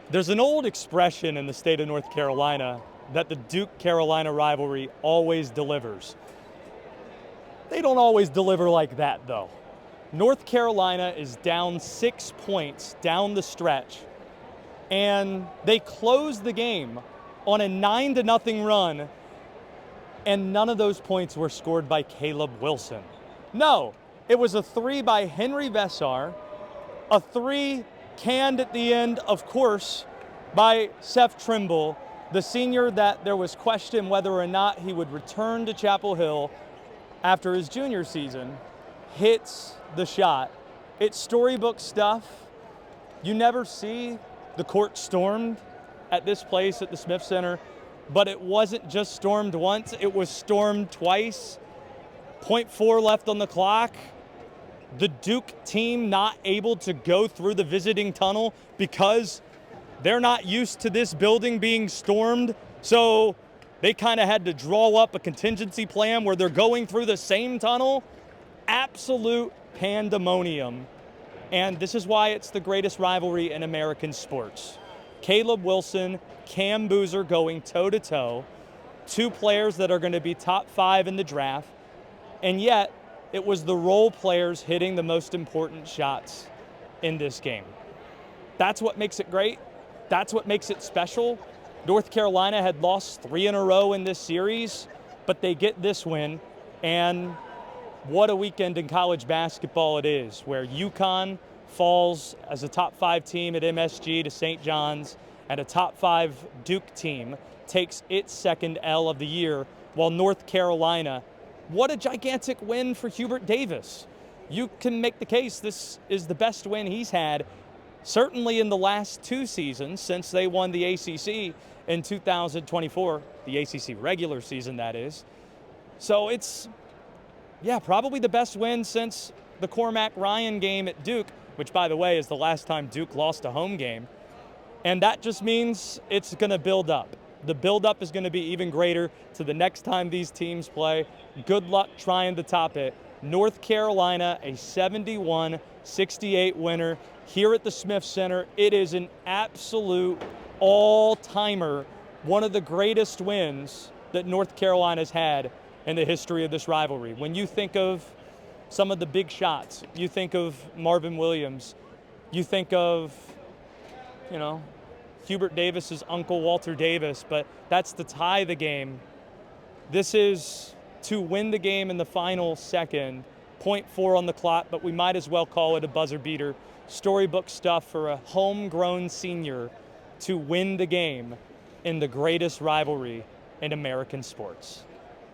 There's an old expression in the state of North Carolina that the Duke-Carolina rivalry always delivers. They don't always deliver like that, though. North Carolina is down 6 points down the stretch, and they close the game on a 9-0 run, and none of those points were scored by Caleb Wilson. No, it was a three by Henry Vessar, a three canned at the end, of course, by Seth Trimble, the senior that there was question whether or not he would return to Chapel Hill after his junior season, hits the shot. It's storybook stuff. You never see the court stormed at this place at the Smith Center, but it wasn't just stormed once, it was stormed twice. .4 left on the clock. The Duke team not able to go through the visiting tunnel because they're not used to this building being stormed. So they kind of had to draw up a contingency plan where they're going through the same tunnel. Absolute pandemonium. And this is why it's the greatest rivalry in American sports. Caleb Wilson, Cam Boozer going toe-to-toe. Two players that are going to be top 5 in the draft. And yet, it was the role players hitting the most important shots in this game. That's what makes it great. That's what makes it special. North Carolina had lost 3 in a row in this series, but they get this win. And what a weekend in college basketball it is, where UConn falls as a top 5 team at MSG to St. John's, and a top 5 Duke team takes its second L of the year, while North Carolina, what a gigantic win for Hubert Davis. You can make the case this is the best win he's had, certainly in the last 2 seasons since they won the ACC in 2024, the ACC regular season, that is. So it's, probably the best win since the Cormac Ryan game at Duke, which, by the way, is the last time Duke lost a home game. And that just means it's going to build up. The build-up is going to be even greater to the next time these teams play. Good luck trying to top it. North Carolina, a 71-68 winner here at the Smith Center. It is an absolute all-timer, one of the greatest wins that North Carolina's had in the history of this rivalry. When you think of some of the big shots, you think of Marvin Williams, you think of, Hubert Davis's uncle, Walter Davis, but that's to tie the game. This is to win the game in the final second. .4 on the clock, but we might as well call it a buzzer beater. Storybook stuff for a homegrown senior to win the game in the greatest rivalry in American sports.